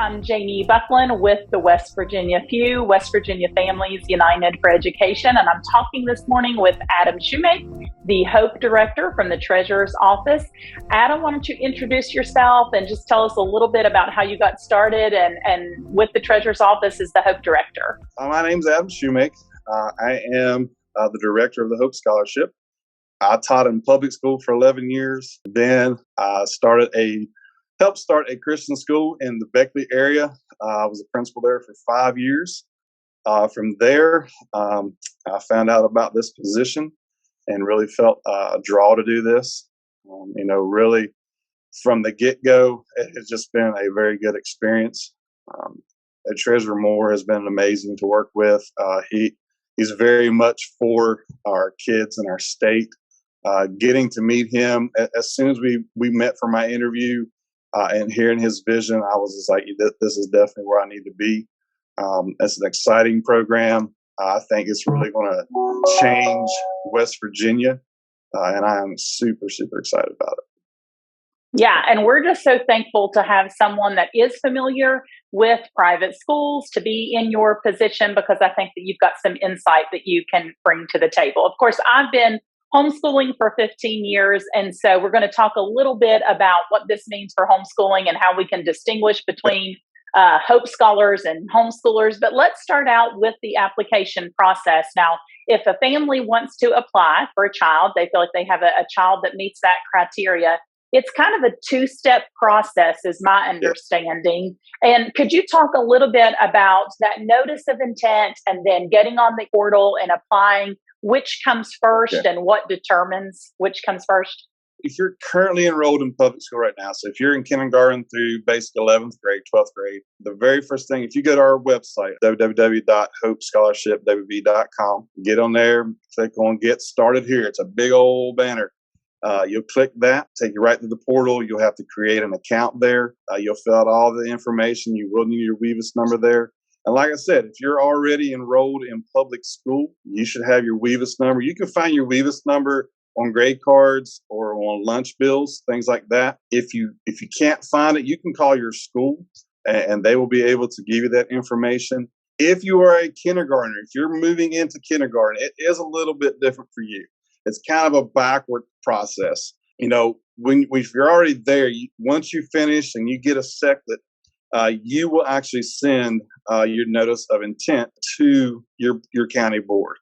I'm Jamie Buckland with the West Virginia FUE, West Virginia Families United for Education, and I'm talking this morning with Adam Shuemake, the HOPE Director from the Treasurer's Office. Adam, why don't you introduce yourself and just tell us a little bit about how you got started and with the Treasurer's Office as the HOPE Director. My name's Adam Shuemake. I am the Director of the HOPE Scholarship. I taught in public school for 11 years. Then I helped start a Christian school in the Beckley area. I was a principal there for 5 years. From there, I found out about this position and really felt a draw to do this. Really from the get-go, it's just been a very good experience. Treasurer Moore has been amazing to work with. He's very much for our kids in our state. Getting to meet him as soon as we met for my interview and hearing his vision, I was just like, this is definitely where I need to be. It's an exciting program. I think it's really going to change West Virginia, and I am super, super excited about it. Yeah, and we're just so thankful to have someone that is familiar with private schools to be in your position, because I think that you've got some insight that you can bring to the table. Of course, I've been homeschooling for 15 years, and so we're going to talk a little bit about what this means for homeschooling and how we can distinguish between HOPE scholars and homeschoolers. But let's start out with the application process. Now, if a family wants to apply for a child, they feel like they have a child that meets that criteria, it's kind of a two-step process, is my understanding. And could you talk a little bit about that notice of intent and then getting on the portal and applying? Which comes first and what determines which comes first? If you're currently enrolled in public school right now, so if you're in kindergarten through basic 11th grade, 12th grade, the very first thing, if you go to our website, www.hopescholarshipwv.com, get on there, click on Get Started Here. It's a big old banner. You'll click that, take you right to the portal. You'll have to create an account there. You'll fill out all the information. You will need your WEVIS number there. And like I said, if you're already enrolled in public school, you should have your WEVIS number. You can find your WEVIS number on grade cards or on lunch bills, things like that. If you can't find it, you can call your school and they will be able to give you that information. If you are a kindergartner, if you're moving into kindergarten, it is a little bit different for you. It's kind of a backward process. If you're already there, once you finish and you get a SECLET, you will actually send your notice of intent to your county board.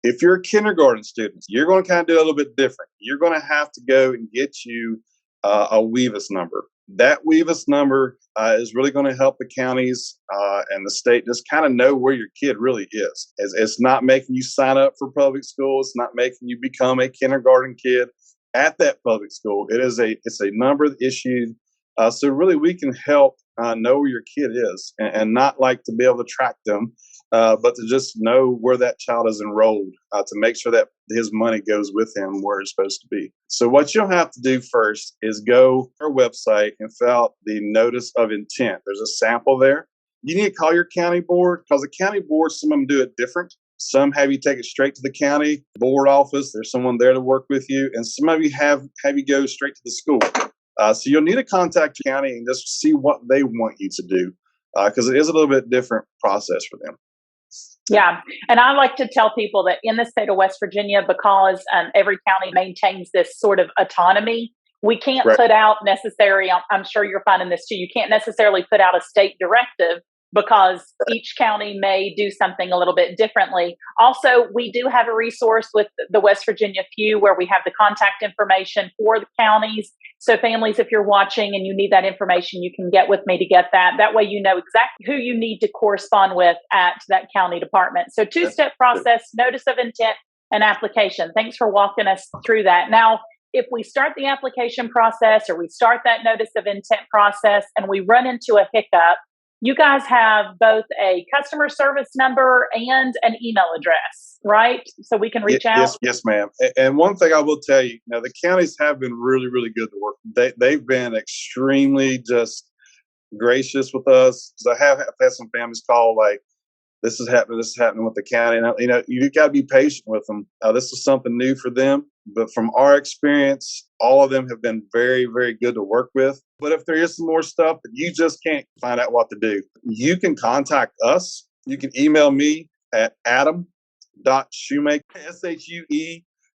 If you're a kindergarten student, you're going to kind of do a little bit different. You're going to have to go and get you a WEVIS number. That WEVIS number is really going to help the counties and the state just kind of know where your kid really is. It's not making you sign up for public school. It's not making you become a kindergarten kid at that public school. It's a number issued. So really we can help know where your kid is and not like to be able to track them, but to just know where that child is enrolled to make sure that his money goes with him where it's supposed to be. So what you'll have to do first is go to our website and fill out the notice of intent. There's a sample there. You need to call your county board, because the county board, some of them do it different. Some have you take it straight to the county board office. There's someone there to work with you. And some of you have you go straight to the school. So you'll need to contact your county and just see what they want you to do, because it is a little bit different process for them. Yeah. And I like to tell people that in the state of West Virginia, because every county maintains this sort of autonomy, we can't put out necessarily, I'm sure you're finding this too, you can't necessarily put out a state directive because each county may do something a little bit differently. Also, we do have a resource with the West Virginia FUE where we have the contact information for the counties. So families, if you're watching and you need that information, you can get with me to get that. That way you know exactly who you need to correspond with at that county department. So two-step process, notice of intent and application. Thanks for walking us through that. Now, if we start the application process or we start that notice of intent process and we run into a hiccup, you guys have both a customer service number and an email address, right? So we can reach out? Yes, ma'am. And one thing I will tell you, the counties have been really, really good to work with. They've been extremely just gracious with us. So I have had some families call like, this is happening with the county. And, you got to be patient with them. This is something new for them. But from our experience, all of them have been very, very good to work with. But if there is some more stuff that you just can't find out what to do, you can contact us. You can email me at adam.shuemake,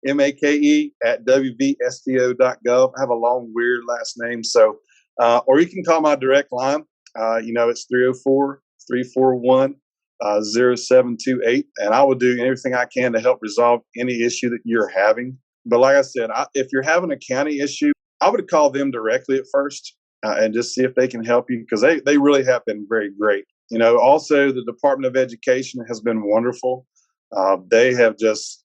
SHUEMAKE at WVSTO.gov. I have a long, weird last name. So, or you can call my direct line. It's 304-341-0728. And I will do everything I can to help resolve any issue that you're having. But like I said, if you're having a county issue, I would call them directly at first and just see if they can help you, because they really have been very great. Also the Department of Education has been wonderful. They have just,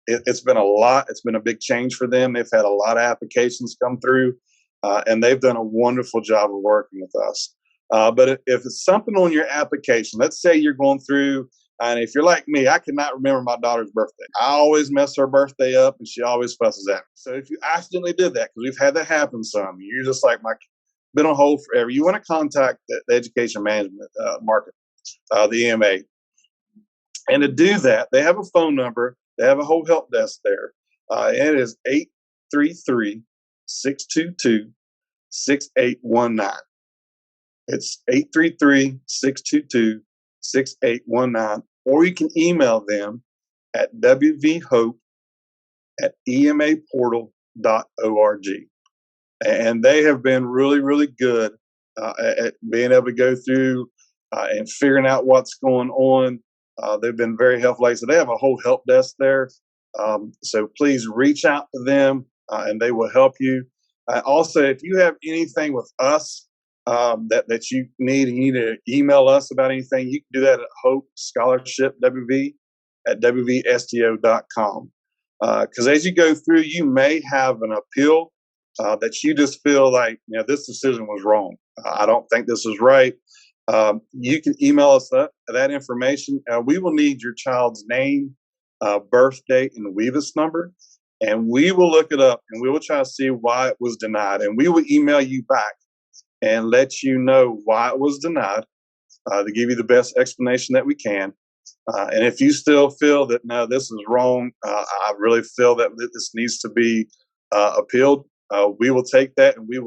it's been a lot. It's been a big change for them. They've had a lot of applications come through, and they've done a wonderful job of working with us. But if it's something on your application, let's say you're going through, and if you're like me, I cannot remember my daughter's birthday. I always mess her birthday up, and she always fusses at me. So if you accidentally did that, because we've had that happen some, you're just like, been on hold forever. You want to contact the Education Management Market, the EMA. And to do that, they have a phone number. They have a whole help desk there. And it is 833-622-6819. It's 833-622-6819. Or you can email them at wvhope@emaportal.org. And they have been really, really good at being able to go through and figuring out what's going on. They've been very helpful. Like I said, they have a whole help desk there. So please reach out to them and they will help you. Also, if you have anything with us that you need, and you need to email us about anything, you can do that at Hope Scholarship WV at WVSTO.com. Because as you go through, you may have an appeal that you just feel like, this decision was wrong. I don't think this is right. You can email us that information. We will need your child's name, birth date, and WEVIS number. And we will look it up and we will try to see why it was denied. And we will email you back and let you know why it was denied to give you the best explanation that we can. And if you still feel that, no, this is wrong, I really feel that this needs to be appealed, we will take that and we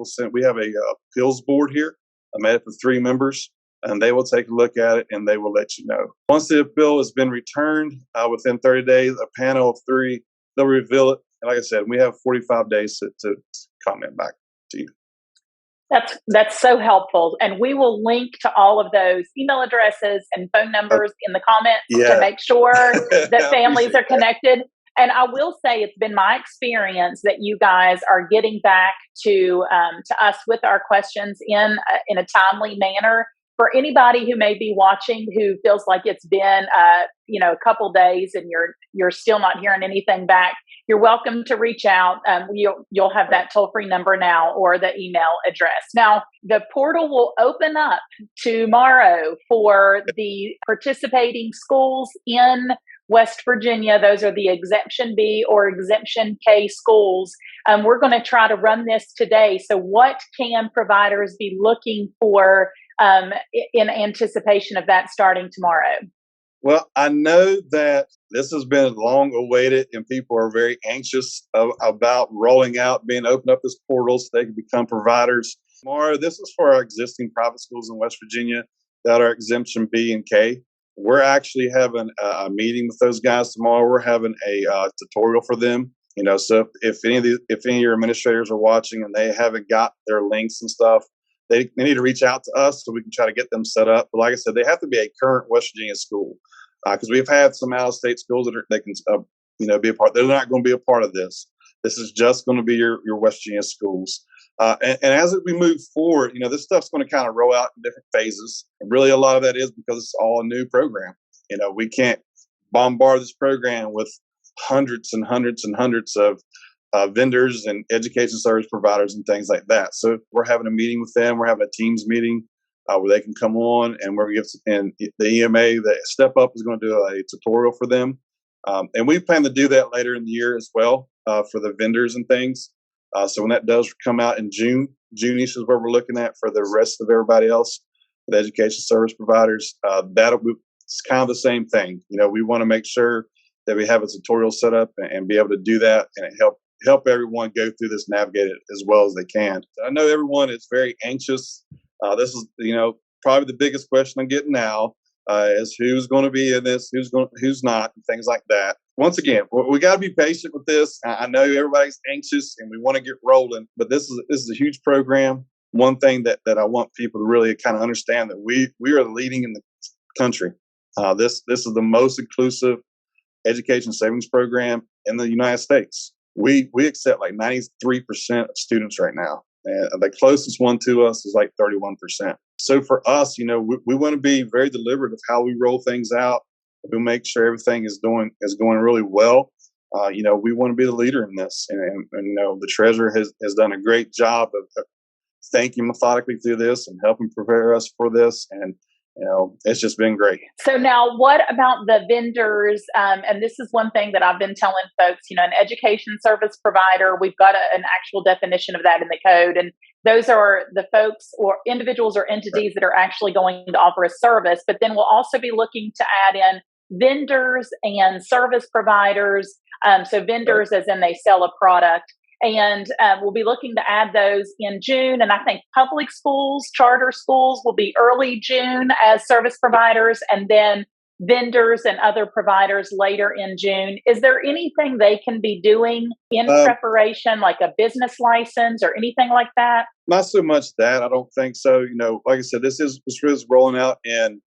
have a appeals board here. I made up of 3 members, and they will take a look at it and they will let you know. Once the appeal has been returned within 30 days, a panel of 3, they'll reveal it. And like I said, we have 45 days to comment back to you. That's so helpful. And we will link to all of those email addresses and phone numbers in the comments to make sure that families are connected. And I will say it's been my experience that you guys are getting back to us with our questions in a timely manner. For anybody who may be watching who feels like it's been a couple days and you're still not hearing anything back, you're welcome to reach out. You'll have that toll-free number now or the email address. Now, the portal will open up tomorrow for the participating schools in West Virginia. Those are the Exemption B or Exemption K schools. We're going to try to run this today. So what can providers be looking for in anticipation of that starting tomorrow? Well, I know that this has been long awaited and people are very anxious about rolling out, being opened up this portal so they can become providers. Tomorrow, this is for our existing private schools in West Virginia that are Exemption B and K. We're actually having a meeting with those guys tomorrow. We're having a tutorial for them. So if any of your administrators are watching and they haven't got their links and stuff, they need to reach out to us so we can try to get them set up. But like I said, they have to be a current West Virginia school because we've had some out-of-state schools that can be a part. They're not going to be a part of this. This is just going to be your West Virginia schools. And as we move forward, this stuff's going to kind of roll out in different phases. And really, a lot of that is because it's all a new program. We can't bombard this program with hundreds and hundreds and hundreds of vendors and education service providers and things like that. So we're having a meeting with them. We're having a Teams meeting where they can come on, and and the EMA, the Step Up, is going to do a tutorial for them. And we plan to do that later in the year as well for the vendors and things. So when that does come out in June-ish is where we're looking at for the rest of everybody else, the education service providers. It's kind of the same thing. We want to make sure that we have a tutorial set up and be able to do that and help everyone go through this, navigate it as well as they can. I know everyone is very anxious. This is, probably the biggest question I'm getting now is who's going to be in this, who's not, and things like that. Once again, we got to be patient with this. I know everybody's anxious and we want to get rolling, but this is a huge program. One thing that I want people to really kind of understand that we are leading in the country. This is the most inclusive education savings program in the United States. We accept like 93% of students right now. And the closest one to us is like 31%. So for us, we want to be very deliberate of how we roll things out. We make sure everything is going really well. We want to be the leader in this. And the treasurer has done a great job of thinking methodically through this and helping prepare us for this. And it's just been great. So now what about the vendors? And this is one thing that I've been telling folks, an education service provider, we've got an actual definition of that in the code. And those are the folks or individuals or entities that are actually going to offer a service. But then we'll also be looking to add in vendors and service providers. So vendors as in they sell a product. And we'll be looking to add those in June. And I think public schools, charter schools will be early June as service providers, and then vendors and other providers later in June. Is there anything they can be doing in preparation, like a business license or anything like that? Not so much that. I don't think so. Like I said, this is rolling out in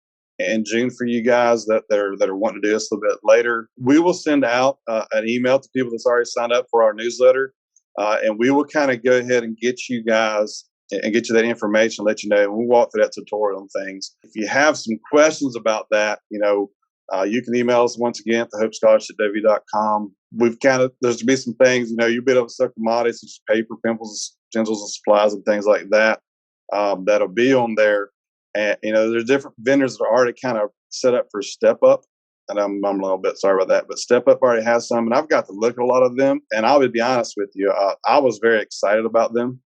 June for you guys that are wanting to do this a little bit later. We will send out an email to people that's already signed up for our newsletter. And we will kind of go ahead and get you guys and get you that information, let you know. We'll walk through that tutorial and things. If you have some questions about that, you can email us once again at thehopescholarshipw.com. There's going to be some things, you'll be able to sell commodities such as paper, pencils, and supplies and things like that. That'll be on there. And, there's different vendors that are already kind of set up for Step Up. And I'm a little bit sorry about that, but Step Up already has some, and I've got to look at a lot of them. And I would be honest with you, I was very excited about them.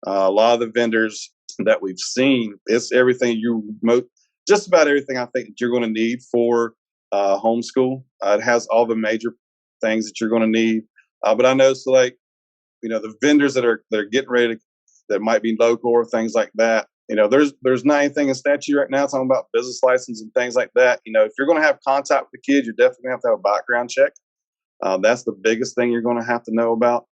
A lot of the vendors that we've seen, it's everything just about everything I think that you're going to need for homeschool. It has all the major things that you're going to need. But I know, so the vendors that are getting ready that might be local or things like that. There's not anything in statute right now talking about business license and things like that. If you're going to have contact with the kids, you're definitely going to have a background check. That's the biggest thing you're going to have to know about.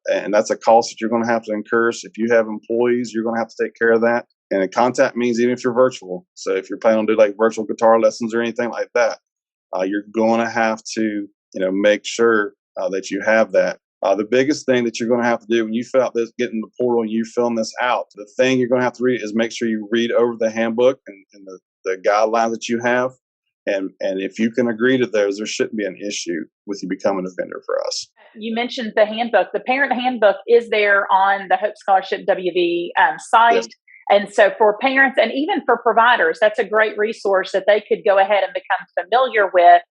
And that's a cost that you're going to have to incur. So if you have employees, you're going to have to take care of that. And a contact means even if you're virtual. So if you're planning on doing like virtual guitar lessons or anything like that, you're going to have to, make sure that you have that. The biggest thing that you're going to have to do when you fill out this, get in the portal and you filling this out, the thing you're going to have to read is make sure you read over the handbook and the guidelines that you have. And if you can agree to those, there shouldn't be an issue with you becoming a vendor for us. You mentioned the handbook. The parent handbook is there on the Hope Scholarship WV site. Yes. And so for parents and even for providers, that's a great resource that they could go ahead and become familiar with.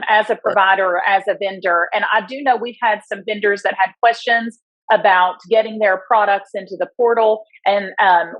As a provider or as a vendor. And I do know we've had some vendors that had questions about getting their products into the portal. And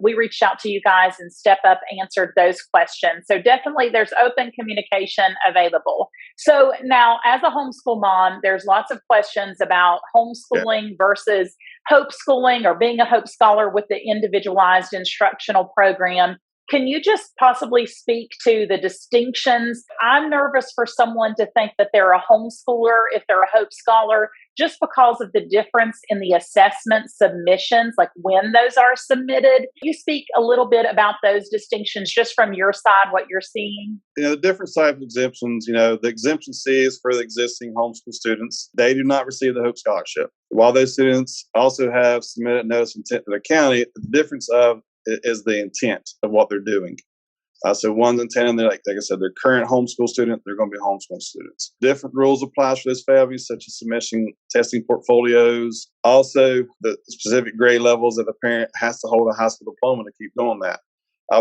we reached out to you guys and Step Up answered those questions. So definitely there's open communication available. So now as a homeschool mom, there's lots of questions about homeschooling versus Hope schooling or being a Hope Scholar with the individualized instructional program. Can you just possibly speak to the distinctions? I'm nervous for someone to think that they're a homeschooler if they're a Hope Scholar, just because of the difference in the assessment submissions, like when those are submitted. Can you speak a little bit about those distinctions just from your side, what you're seeing? The different types of exemptions, the exemption C is for the existing homeschool students. They do not receive the Hope Scholarship. While those students also have submitted notice of intent to the county, the difference is the intent of what they're doing. So one's intending, like I said, they're current homeschool student, they're going to be homeschool students. Different rules apply for those families, such as submission testing portfolios. Also, the specific grade levels that the parent has to hold a high school diploma to keep doing that.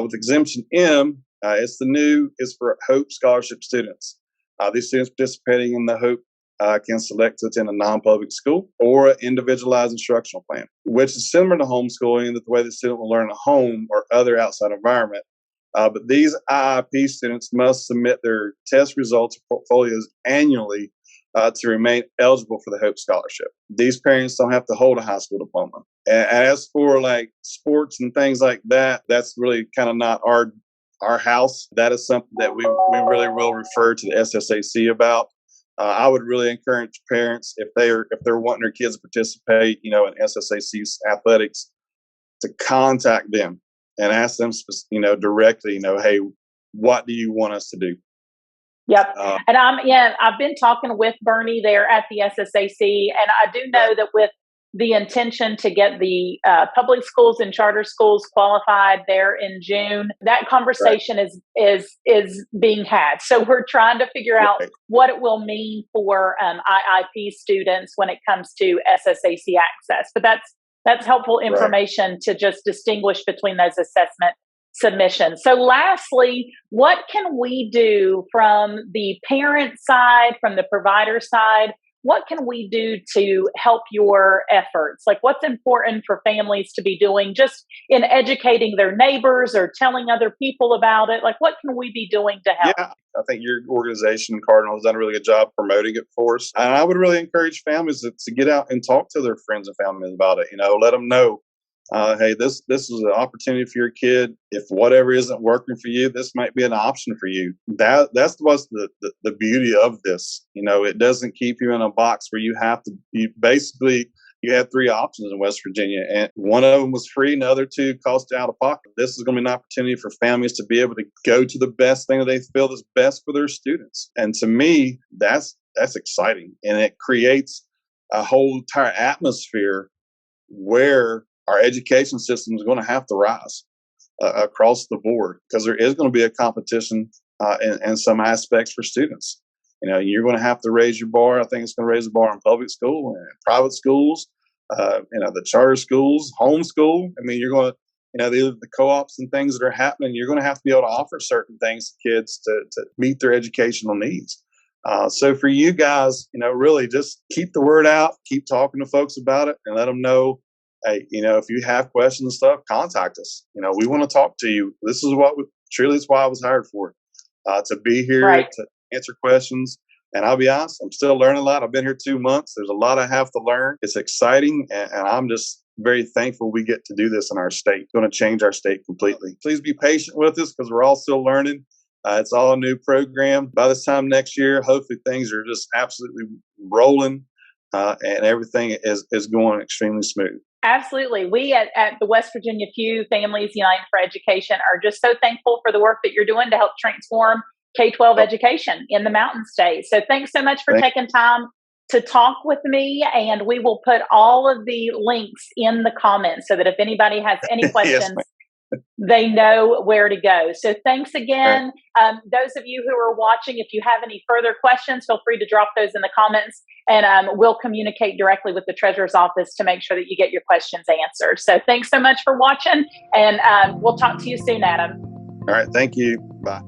With exemption M, it's for Hope Scholarship students. These students participating in the Hope can select to attend a non-public school or an individualized instructional plan, which is similar to homeschooling, that the way the student will learn at home or other outside environment. But these IIP students must submit their test results or portfolios annually to remain eligible for the Hope Scholarship. These parents don't have to hold a high school diploma. And as for like sports and things like that, that's really kind of not our house. That is something that we really will refer to the SSAC about. I would really encourage parents, if they're wanting their kids to participate, in SSAC's athletics, to contact them and ask them, directly, hey, what do you want us to do? Yep. And I've been talking with Bernie there at the SSAC, and I do know that with the intention to get the public schools and charter schools qualified there in June, that conversation is being had. So we're trying to figure out what it will mean for IIP students when it comes to SSAC access. But that's helpful information to just distinguish between those assessment submissions. So lastly, what can we do from the parent side, from the provider side? What can we do to help your efforts? Like, what's important for families to be doing just in educating their neighbors or telling other people about it? Like, what can we be doing to help? Yeah, I think your organization, Cardinal, has done a really good job promoting it for us. And I would really encourage families to get out and talk to their friends and family about it. Let them know, hey, this is an opportunity for your kid. If whatever isn't working for you, this might be an option for you. That's what's the beauty of this. It doesn't keep you in a box where you have to. You have 3 options in West Virginia, and one of them was free, and the other 2 cost you out of pocket. This is going to be an opportunity for families to be able to go to the best thing that they feel is best for their students. And to me, that's exciting, and it creates a whole entire atmosphere where our education system is going to have to rise across the board, because there is going to be a competition in some aspects for students. You're going to have to raise your bar. I think it's going to raise the bar in public school and private schools, the charter schools, homeschool. You're going to, the co-ops and things that are happening, you're going to have to be able to offer certain things to kids to meet their educational needs. So for you guys, really just keep the word out, keep talking to folks about it, and let them know, hey, if you have questions and stuff, contact us. We want to talk to you. This is truly is why I was hired for it, to be here to answer questions. And I'll be honest, I'm still learning a lot. I've been here 2 months. There's a lot I have to learn. It's exciting, and I'm just very thankful we get to do this in our state. It's going to change our state completely. Please be patient with us, because we're all still learning. It's all a new program. By this time next year, hopefully things are just absolutely rolling, and everything is going extremely smooth. Absolutely. We at the West Virginia FUE Families United for Education are just so thankful for the work that you're doing to help transform K-12 education in the Mountain State. So thanks so much for taking time to talk with me, and we will put all of the links in the comments so that if anybody has any questions, they know where to go. So thanks again. Those of you who are watching, if you have any further questions, feel free to drop those in the comments, and we'll communicate directly with the Treasurer's Office to make sure that you get your questions answered. So thanks so much for watching, and we'll talk to you soon, Adam. All right. Thank you. Bye.